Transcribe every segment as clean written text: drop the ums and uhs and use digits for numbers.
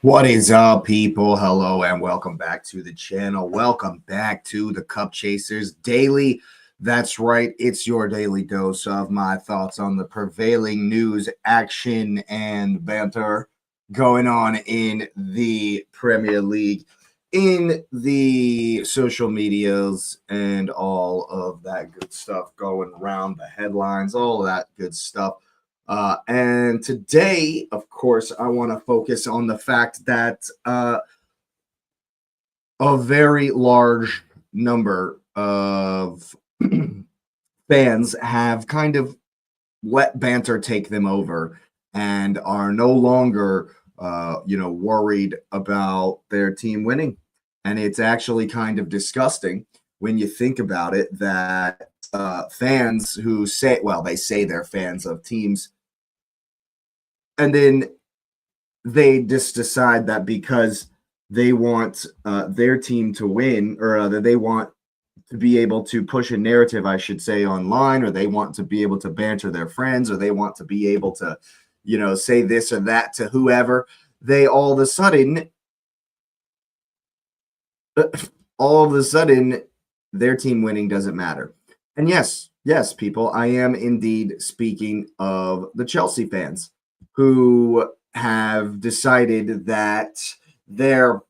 What is up, people? Hello, and welcome back to the channel. Welcome back to the Cup Chasers Daily. That's right, it's your daily dose of my thoughts on the prevailing news, action, and banter going on in the Premier League, in the social medias, and all of that good stuff going around, the headlines, all of that good stuff. And today, of course, I want to focus on the fact that a very large number of fans have kind of let banter take them over and are no longer, worried about their team winning. And it's actually kind of disgusting when you think about it that fans who say, well, they say they're fans of teams, and then they just decide that because they want their team to win, or that they want to be able to push a narrative, I should say, online, or they want to be able to banter their friends, or they want to be able to, say this or that to whoever, they all of a sudden, their team winning doesn't matter. And yes, people, I am indeed speaking of the Chelsea fans who have decided that their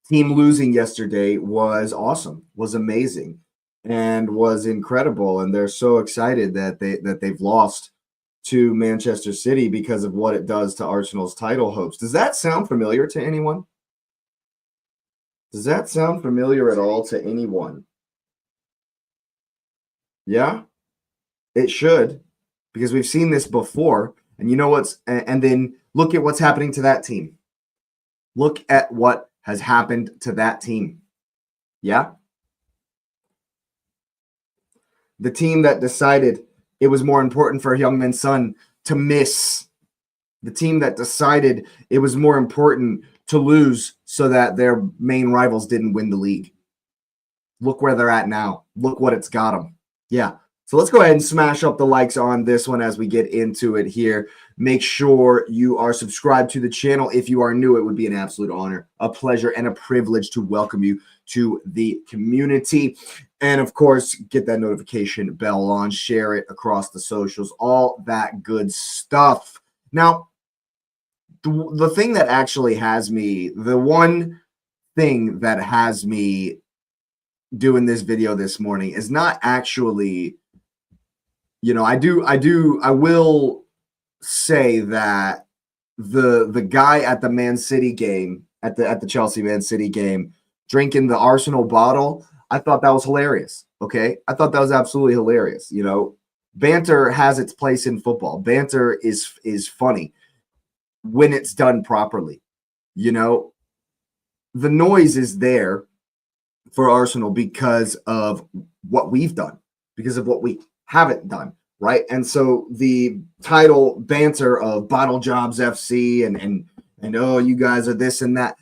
team losing yesterday was awesome, was amazing, and was incredible. And they're so excited that they've lost to Manchester City because of what it does to Arsenal's title hopes. Does that sound familiar to anyone? Does that sound familiar at all to anyone? Yeah, it should, because we've seen this before. And you know and then look at what's happening to that team. Look at what has happened to that team. Yeah. The team that decided it was more important for Heung-min Son to miss. The team that decided it was more important to lose so that their main rivals didn't win the league. Look where they're at now. Look what it's got them. Yeah. So let's go ahead and smash up the likes on this one as we get into it here. Make sure you are subscribed to the channel. If you are new, it would be an absolute honor, a pleasure, and a privilege to welcome you to the community. And of course, get that notification bell on, share it across the socials, all that good stuff. Now, the thing that actually has me, the one thing that has me doing this video this morning is not actually, I will say that the guy at the Man City game, at the Chelsea Man City game, drinking the Arsenal bottle, I thought that was hilarious. Okay, I thought that was absolutely hilarious. Banter has its place in football. Banter is funny when it's done properly. The noise is there for Arsenal because of what we've done, because of what we haven't done, right? And so the title banter of Bottle Jobs FC and oh, you guys are this and that,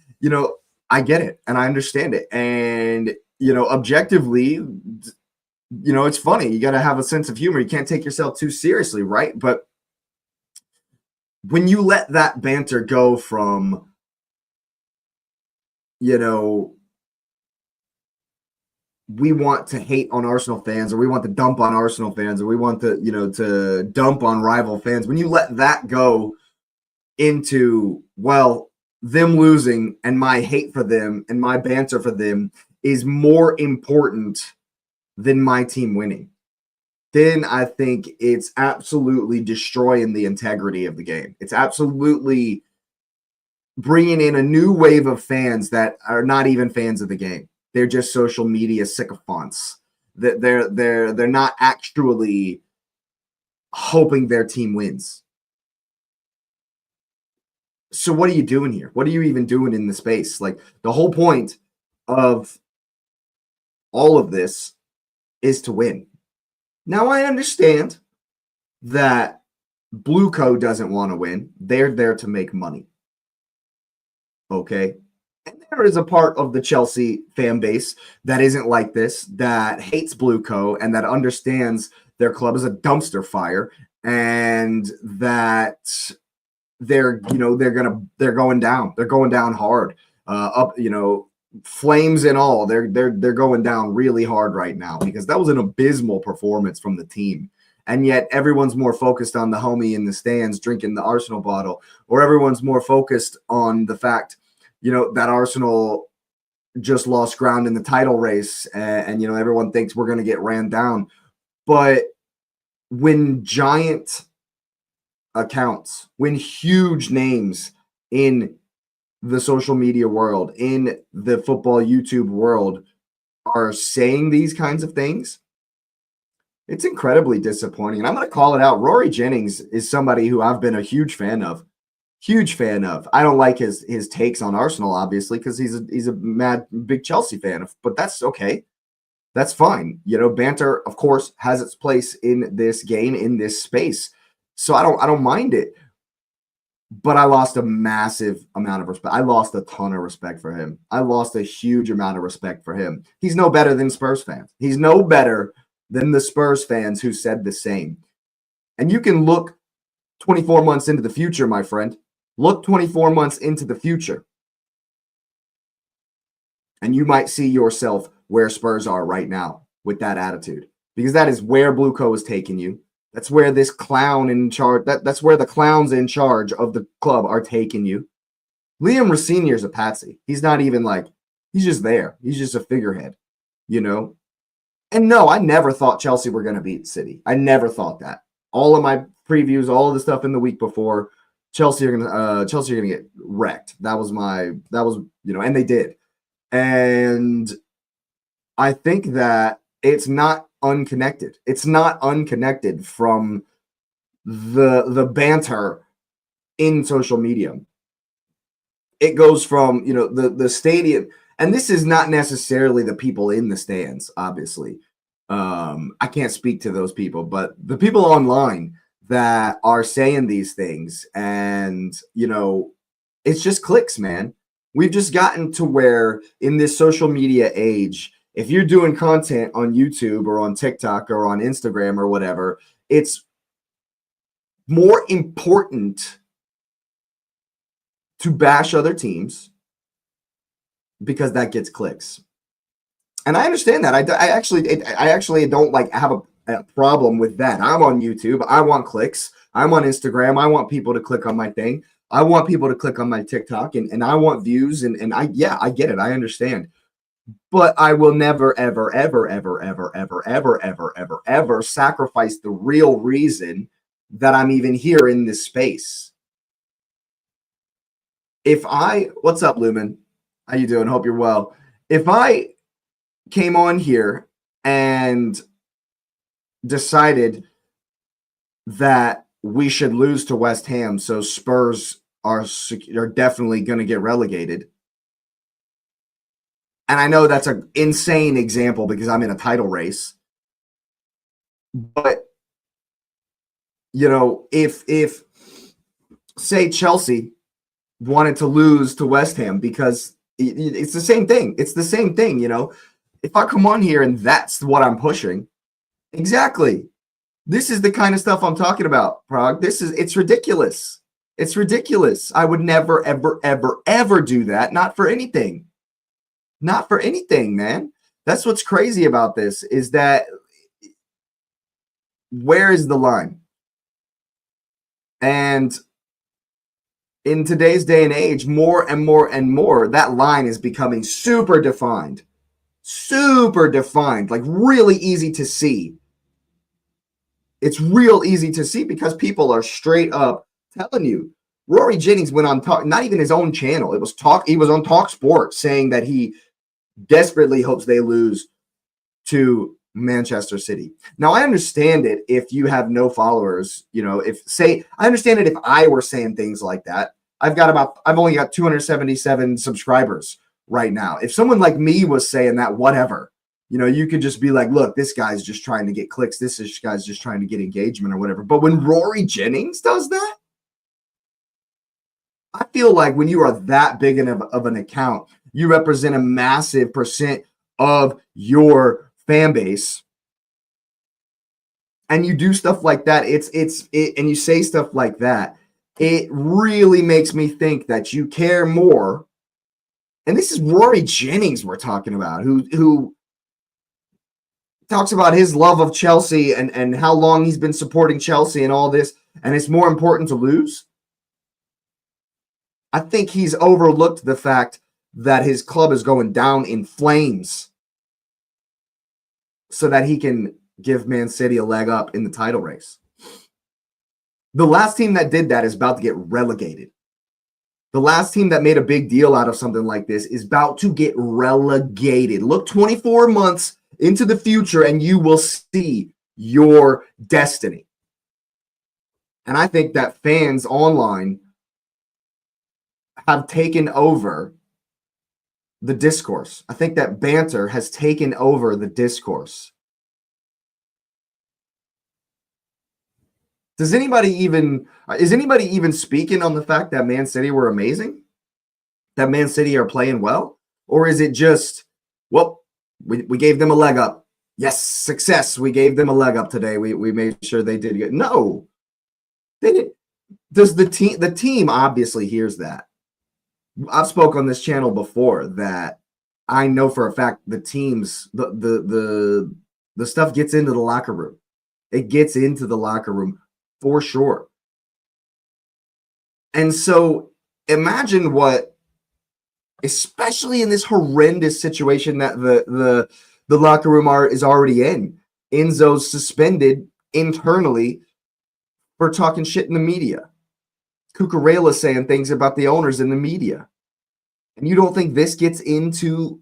I get it and I understand it. And objectively, it's funny. You got to have a sense of humor. You can't take yourself too seriously, right? But when you let that banter go from, we want to hate on Arsenal fans, or we want to dump on Arsenal fans, or we want to, to dump on rival fans. When you let that go into, well, them losing and my hate for them and my banter for them is more important than my team winning, then I think it's absolutely destroying the integrity of the game. It's absolutely bringing in a new wave of fans that are not even fans of the game. They're just social media sycophants. They're not actually hoping their team wins. So what are you doing here? What are you even doing in the space? Like, the whole point of all of this is to win. Now, I understand that Blue Co doesn't want to win. They're there to make money. Okay. And there is a part of the Chelsea fan base that isn't like this, that hates Blue Co and that understands their club is a dumpster fire, and that they're going down. They're going down hard. Up, flames and all. They're going down really hard right now because that was an abysmal performance from the team. And yet everyone's more focused on the homie in the stands drinking the Arsenal bottle, or everyone's more focused on the fact, that Arsenal just lost ground in the title race, and everyone thinks we're going to get ran down. But when giant accounts, when huge names in the social media world, in the football YouTube world are saying these kinds of things, it's incredibly disappointing. And I'm going to call it out. Rory Jennings is somebody who I've been a huge fan of. Huge fan of. I don't like his takes on Arsenal, obviously, because he's a mad big Chelsea fan. But that's okay. That's fine. Banter, of course, has its place in this game, in this space. So I don't mind it. But I lost a massive amount of respect. I lost a ton of respect for him. I lost a huge amount of respect for him. He's no better than Spurs fans. He's no better than the Spurs fans who said the same. And you can look 24 months into the future, my friend. Look 24 months into the future. And you might see yourself where Spurs are right now with that attitude. Because that is where Blue Co is taking you. That's where this clown in charge, that's where the clowns in charge of the club are taking you. Liam Rossini is a patsy. He's not even he's just there. He's just a figurehead, And no, I never thought Chelsea were going to beat City. I never thought that. All of my previews, all of the stuff in the week before, Chelsea are gonna get wrecked. And they did. And I think that it's not unconnected. It's not unconnected from the banter in social media. It goes from, the stadium, and this is not necessarily the people in the stands, obviously. I can't speak to those people, but the people online that are saying these things, and, it's just clicks, man. We've just gotten to where in this social media age, if you're doing content on YouTube or on TikTok or on Instagram or whatever, it's more important to bash other teams because that gets clicks. And I understand that. I actually don't have a problem with that. I'm on YouTube. I want clicks. I'm on Instagram. I want people to click on my thing. I want people to click on my TikTok, and I want views. And I get it. I understand. But I will never, ever, ever, ever, ever, ever, ever, ever, ever, ever sacrifice the real reason that I'm even here in this space. What's up, Lumen? How you doing? Hope you're well. If I came on here and decided that we should lose to West Ham, so Spurs are definitely going to get relegated. And I know that's an insane example because I'm in a title race. But, if say Chelsea wanted to lose to West Ham, because it's the same thing. It's the same thing, If I come on here and that's what I'm pushing, exactly. This is the kind of stuff I'm talking about, Prague. It's ridiculous. It's ridiculous. I would never, ever, ever, ever do that. Not for anything. Not for anything, man. That's what's crazy about this, is that where is the line? And in today's day and age, more and more and more, that line is becoming super defined. Super defined, really easy to see. It's real easy to see because people are straight up telling you. Rory Jennings went on not even his own channel. He was on Talk Sports saying that he desperately hopes they lose to Manchester City. Now, I understand it if you have no followers, I understand it if I were saying things like that. I've only got 277 subscribers right now. If someone like me was saying that, whatever, you could just be like, look, this guy's just trying to get clicks. This guy's just trying to get engagement or whatever. But when Rory Jennings does that, I feel like when you are that big of an account, you represent a massive percent of your fan base, and you do stuff like that. And you say stuff like that. it really makes me think that you care more. And this is Rory Jennings we're talking about, who talks about his love of Chelsea and how long he's been supporting Chelsea and all this, and it's more important to lose. I think he's overlooked the fact that his club is going down in flames so that he can give Man City a leg up in the title race. The last team that did that is about to get relegated. The last team that made a big deal out of something like this is about to get relegated. Look 24 months into the future and you will see your destiny. And I think that fans online have taken over the discourse. I think that banter has taken over the discourse. Is anybody even speaking on the fact that Man City were amazing? That Man City are playing well? Or is it just, well, we gave them a leg up. Yes, success. We gave them a leg up today. We made sure they did good. No. They didn't. Does the team obviously hears that. I've spoke on this channel before that I know for a fact the teams, the stuff gets into the locker room. It gets into the locker room for sure. And so imagine what, especially in this horrendous situation that the locker room is already in. Enzo's suspended internally for talking shit in the media. Cucurella saying things about the owners in the media. And you don't think this gets into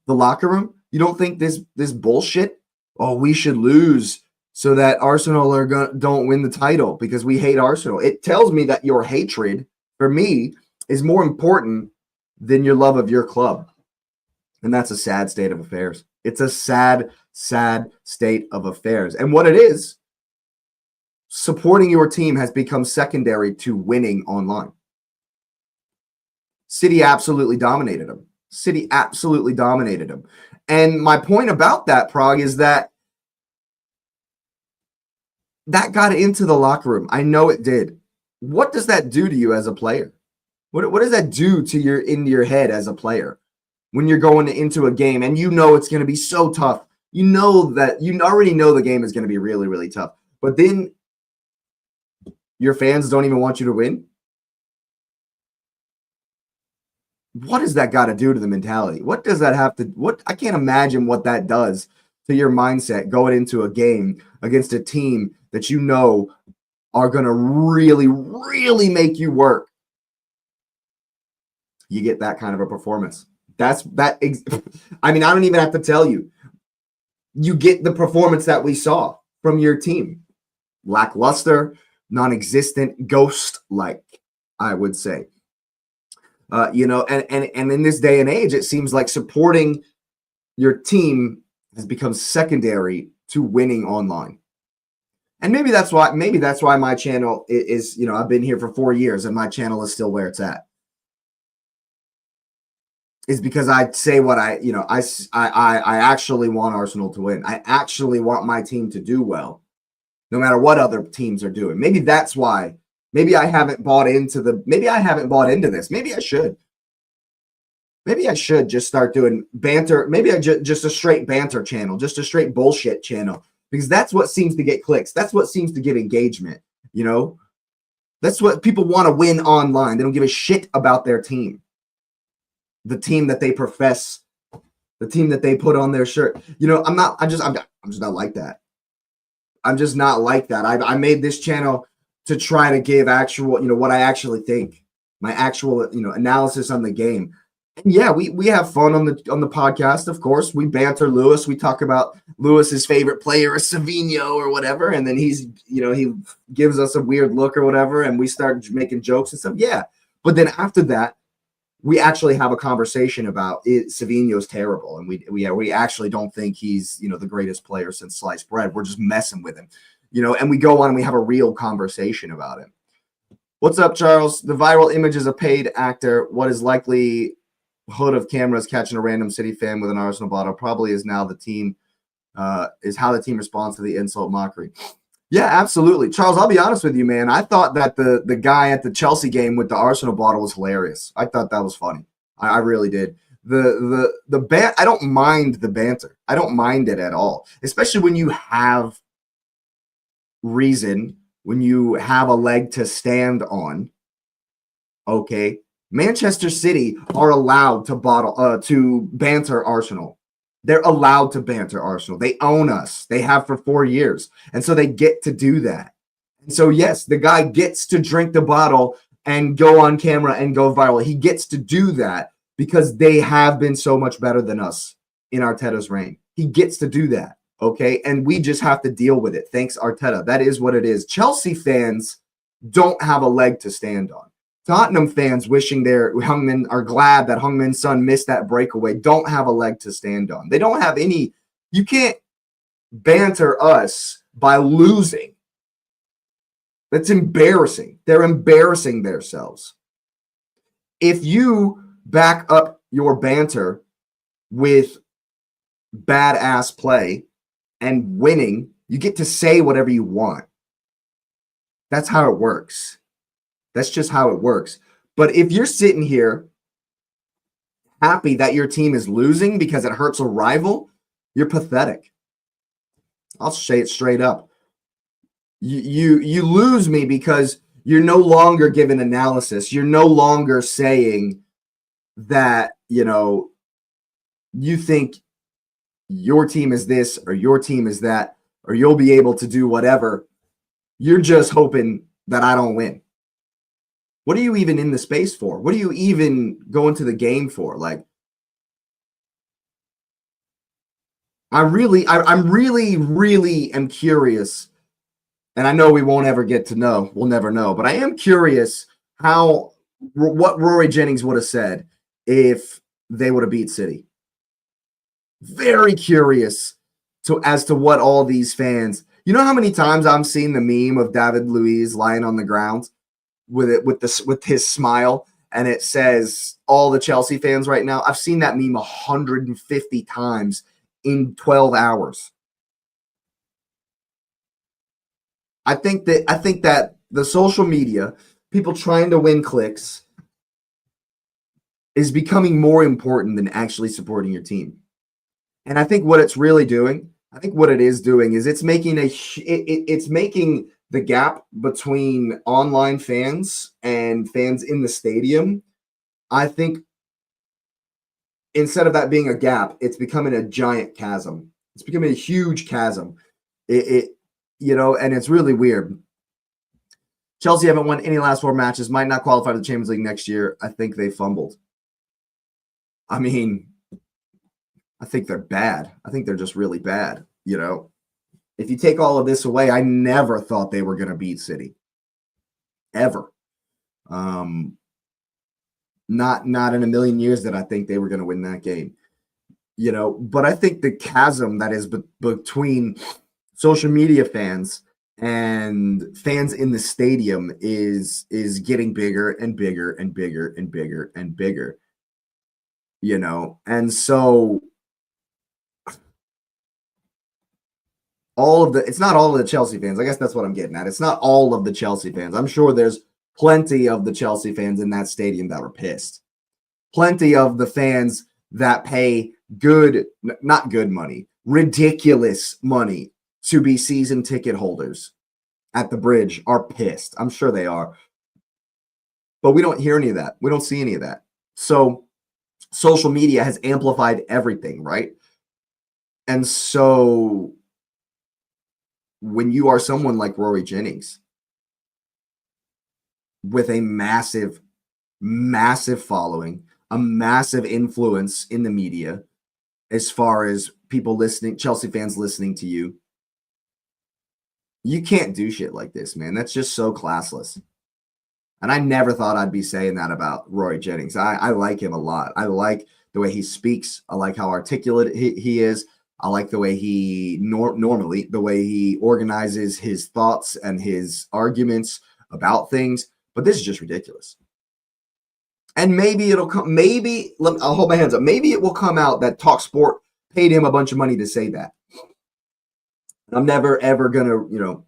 the locker room? You don't think this bullshit? Oh, we should lose so that Arsenal don't win the title because we hate Arsenal. It tells me that your hatred for me is more important than your love of your club. And that's a sad state of affairs. It's a sad, sad state of affairs. And what it is, supporting your team has become secondary to winning online. City absolutely dominated them. City absolutely dominated them. And my point about that, Prague, is that got into the locker room. I know it did. What does that do to you as a player? What does that do to your head as a player when you're going into a game and you know it's going to be so tough? You know that you already know the game is going to be really, really tough. But then your fans don't even want you to win. What does that got to do to the mentality? What does that have to, I can't imagine what that does to your mindset going into a game against a team that you know are going to really, really make you work. You get that kind of a performance. I mean, I don't even have to tell you. You get the performance that we saw from your team. Lackluster, non-existent, ghost-like, I would say. And in this day and age, it seems like supporting your team has become secondary to winning online. And maybe that's why my channel is, I've been here for 4 years and my channel is still where it's at. Is because I say what I actually want Arsenal to win. I actually want my team to do well, no matter what other teams are doing. Maybe that's why. Maybe I haven't bought into this. Maybe I should. Maybe I should just start doing banter. Maybe just a straight banter channel, just a straight bullshit channel, because that's what seems to get clicks. That's what seems to get engagement. That's what people want to win online. They don't give a shit about their team, the team that they profess, the team that they put on their shirt. I'm just not like that. I'm just not like that. I made this channel to try to give actual, what I actually think, my actual, analysis on the game. And yeah, we have fun on the podcast. Of course, we banter Lewis. We talk about Lewis's favorite player is Savinho or whatever, and then he gives us a weird look or whatever, and we start making jokes and stuff. Yeah, but then after that, we actually have a conversation about Savinho's terrible, and we actually don't think he's the greatest player since sliced bread. We're just messing with him. And we go on and we have a real conversation about it. What's up, Charles? The viral image is a paid actor. What is likely hood of cameras catching a random City fan with an Arsenal bottle probably is now the team, is how the team responds to the insult mockery. Yeah, absolutely. Charles, I'll be honest with you, man. I thought that the guy at the Chelsea game with the Arsenal bottle was hilarious. I thought that was funny. I really did. I don't mind the banter. I don't mind it at all. Especially when you have reason, when you have a leg to stand on. Okay. Manchester City are allowed to banter Arsenal. They're allowed to banter Arsenal. They own us. They have for 4 years. And so they get to do that. And so yes, the guy gets to drink the bottle and go on camera and go viral. He gets to do that because they have been so much better than us in Arteta's reign. He gets to do that. Okay. And we just have to deal with it. Thanks, Arteta. That is what it is. Chelsea fans don't have a leg to stand on. Tottenham fans wishing Heung-min are glad that Heung-min's son missed that breakaway don't have a leg to stand on. They don't have any. You can't banter us by losing. That's embarrassing. They're embarrassing themselves. If you back up your banter with badass play and winning, you get to say whatever you want. That's how it works. That's just how it works. But if you're sitting here happy that your team is losing because it hurts a rival, you're pathetic. I'll say it straight up. You lose me because you're no longer giving analysis. You're no longer saying that, you think your team is this or your team is that, or you'll be able to do whatever. You're just hoping that I don't win. What are you even in the space for? What are you even going to the game for? Like, I'm really am curious, and I know we won't ever get to know. We'll never know, but I am curious what Rory Jennings would have said if they would have beat City. Very curious as to what all these fans. You know how many times I've seen the meme of David Luiz lying on the ground with his smile, and it says all the Chelsea fans right now. I've seen that meme 150 times in 12 hours. I think that the social media, people trying to win clicks, is becoming more important than actually supporting your team. And I think what it's really doing, is it's making the gap between online fans and fans in the stadium. I think instead of that being a gap, it's becoming a giant chasm. It's becoming a huge chasm. And it's really weird. Chelsea haven't won any last 4 matches, might not qualify for the Champions League next year. I think they fumbled. I mean, I think they're bad. I think they're just really bad. If you take all of this away, I never thought they were going to beat City. Ever. Not in a million years that I think they were going to win that game. But I think the chasm that is between social media fans and fans in the stadium is getting bigger and bigger and bigger and bigger and bigger. And so it's not all of the Chelsea fans. I guess that's what I'm getting at. It's not all of the Chelsea fans. I'm sure there's plenty of the Chelsea fans in that stadium that were pissed. Plenty of the fans that pay not good money, ridiculous money to be season ticket holders at the bridge are pissed. I'm sure they are. But we don't hear any of that. We don't see any of that. So social media has amplified everything, right? And so when you are someone like Rory Jennings with a massive, massive following, a massive influence in the media, as far as people listening, Chelsea fans listening to you, you can't do shit like this, man. That's just so classless. And I never thought I'd be saying that about Rory Jennings. I like him a lot. I like the way he speaks. I like how articulate he is. I like the way he normally, the way he organizes his thoughts and his arguments about things. But this is just ridiculous. And maybe it'll come. I'll hold my hands up. Maybe it will come out that TalkSport paid him a bunch of money to say that. I'm never ever gonna,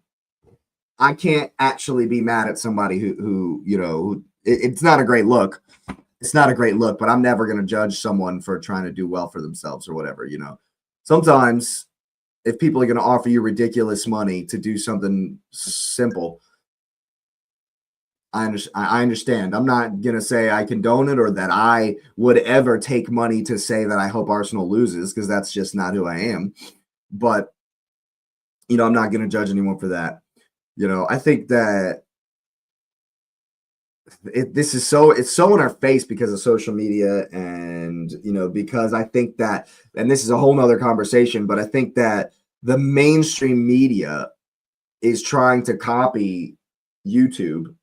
I can't actually be mad at somebody who it's not a great look. It's not a great look, but I'm never going to judge someone for trying to do well for themselves or whatever. Sometimes if people are going to offer you ridiculous money to do something simple, I understand. I'm not going to say I condone it or that I would ever take money to say that I hope Arsenal loses, because that's just not who I am. But, I'm not going to judge anyone for that. I think that it's so in our face because of social media, and because I think that, and this is a whole nother conversation, but I think that the mainstream media is trying to copy YouTube,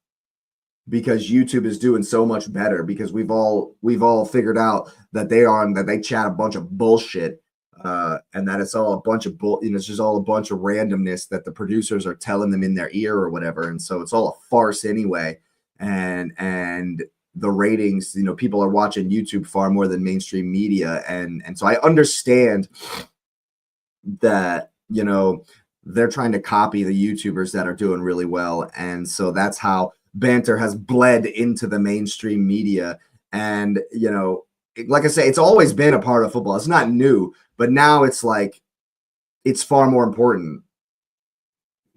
because YouTube is doing so much better, because we've all figured out that they chat a bunch of bullshit, and that it's all a bunch of it's just all a bunch of randomness that the producers are telling them in their ear or whatever, and so it's all a farce anyway. And the ratings, people are watching YouTube far more than mainstream media, and so I understand that they're trying to copy the YouTubers that are doing really well, and so that's how banter has bled into the mainstream media. And like I say, it's always been a part of football. It's not new, but now it's like it's far more important.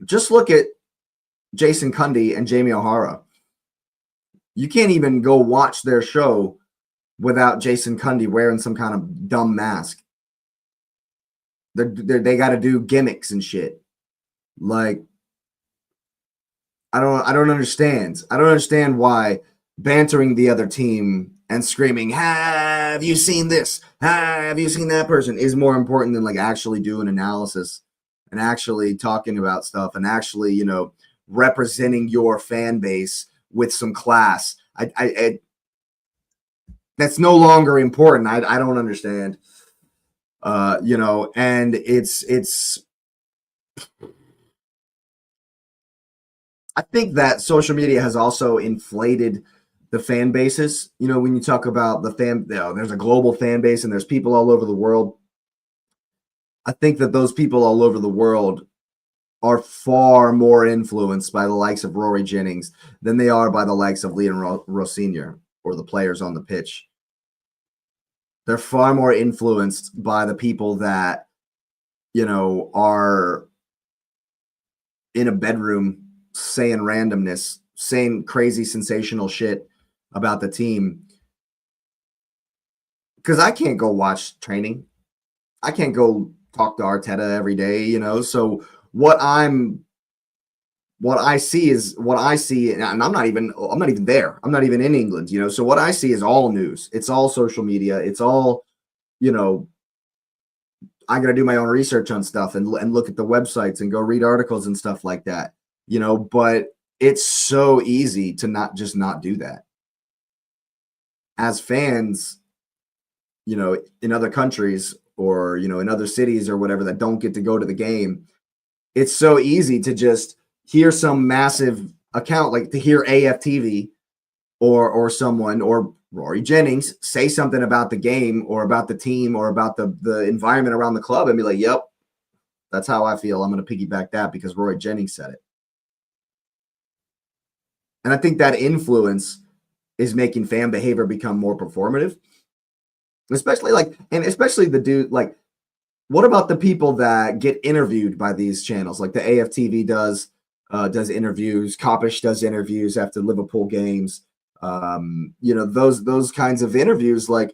Just look at Jason Cundy and Jamie O'Hara. You can't even go watch their show without Jason Cundy wearing some kind of dumb mask. They got to do gimmicks and shit. Like, I don't understand. I don't understand why bantering the other team and screaming, "Have you seen this? Have you seen that person?" is more important than like actually doing analysis and actually talking about stuff and actually, representing your fan base with some class. That's no longer important. I don't understand. And it's I think that social media has also inflated the fan bases. When you talk about there's a global fan base and there's people all over the world. I think that those people all over the world are far more influenced by the likes of Rory Jennings than they are by the likes of Leon Rossignol or the players on the pitch. They're far more influenced by the people that, are in a bedroom saying randomness, saying crazy sensational shit about the team. Because I can't go watch training. I can't go talk to Arteta every day, So what I see is what I see, and I'm not even there. I'm not even in England, So what I see is all news. It's all social media. It's all, I got to do my own research on stuff and look at the websites and go read articles and stuff like that, But it's so easy to not do that. As fans, in other countries or, in other cities or whatever that don't get to go to the game, it's so easy to just hear some massive account, like to hear AFTV or someone or Rory Jennings say something about the game or about the team or about the environment around the club and be like, yep, that's how I feel. I'm going to piggyback that because Rory Jennings said it. And I think that influence is making fan behavior become more performative. Especially the dude, like, what about the people that get interviewed by these channels? Like the AFTV does interviews, Kopish does interviews after Liverpool games. Those kinds of interviews. Like,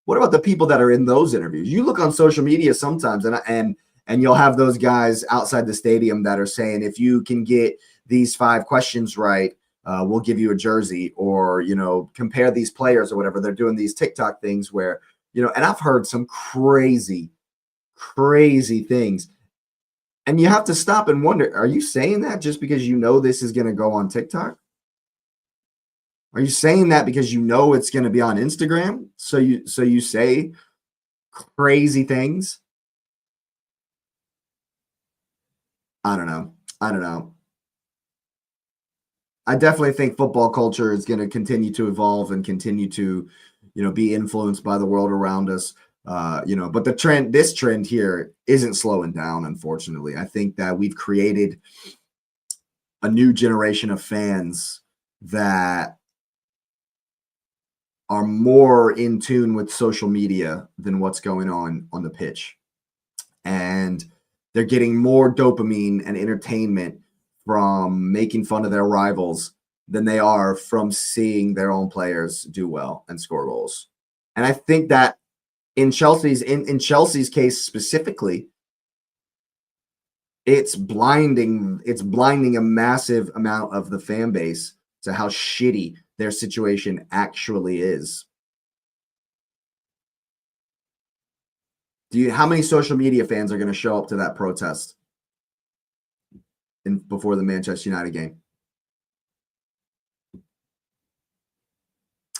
what about the people that are in those interviews? You look on social media sometimes, and you'll have those guys outside the stadium that are saying, if you can get these 5 questions right, we'll give you a jersey, or compare these players or whatever. They're doing these TikTok things where and I've heard some crazy things. And you have to stop and wonder, are you saying that just because this is going to go on TikTok? Are you saying that because it's going to be on Instagram? So you say crazy things? I don't know. I definitely think football culture is going to continue to evolve and continue to, be influenced by the world around us. But this trend here isn't slowing down, unfortunately. I think that we've created a new generation of fans that are more in tune with social media than what's going on the pitch. And they're getting more dopamine and entertainment from making fun of their rivals than they are from seeing their own players do well and score goals. And I think that in Chelsea's case specifically, it's blinding a massive amount of the fan base to how shitty their situation actually is. How many social media fans are going to show up to that protest before the Manchester United game?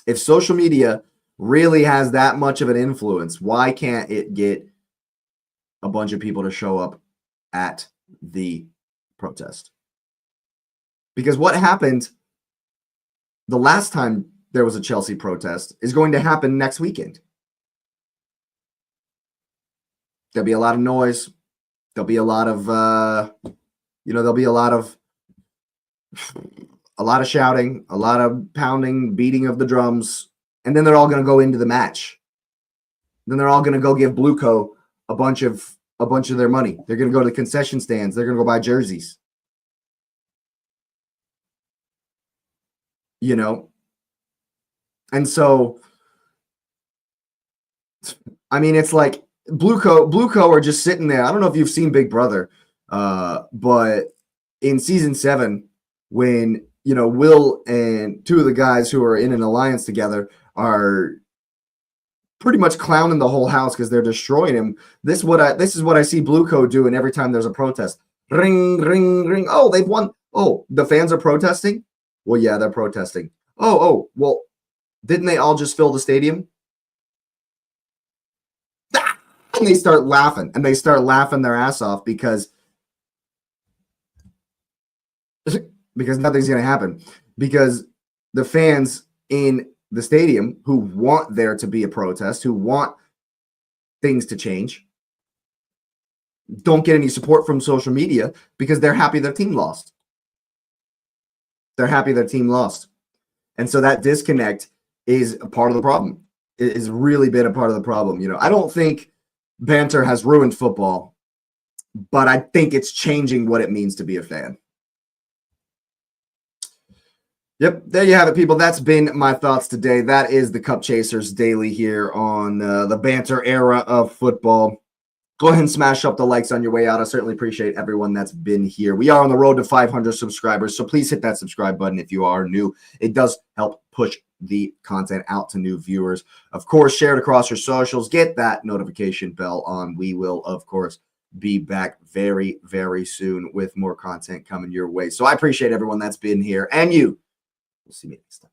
If social media really has that much of an influence, why can't it get a bunch of people to show up at the protest? Because what happened the last time there was a Chelsea protest is going to happen next weekend. There'll be a lot of noise. There'll be a lot of, there'll be a lot of shouting, a lot of pounding, beating of the drums, and then they're all going to go into the match. Then they're all going to go give Blueco a bunch of their money. They're going to go to the concession stands. They're going to go buy jerseys. And so, I mean, it's like Blueco are just sitting there. I don't know if you've seen Big Brother, but in season 7, when Will and two of the guys who are in an alliance together are pretty much clowning the whole house because they're destroying him. This is what I see Blueco doing every time there's a protest. Ring, ring, ring. Oh, they've won. Oh, the fans are protesting? Well, yeah, they're protesting. Oh, well, didn't they all just fill the stadium? And they start laughing, their ass off because nothing's going to happen. Because the fans in the stadium who want there to be a protest, who want things to change, don't get any support from social media because they're happy their team lost. And so that disconnect is a part of the problem. It has really been a part of the problem. I don't think banter has ruined football, but I think it's changing what it means to be a fan. Yep, there you have it, people. That's been my thoughts today. That is the Cup Chasers Daily here on the banter era of football. Go ahead and smash up the likes on your way out. I certainly appreciate everyone that's been here. We are on the road to 500 subscribers, so please hit that subscribe button if you are new. It does help push the content out to new viewers. Of course, share it across your socials. Get that notification bell on. We will, of course, be back very, very soon with more content coming your way. So I appreciate everyone that's been here, and you. We'll see you next time.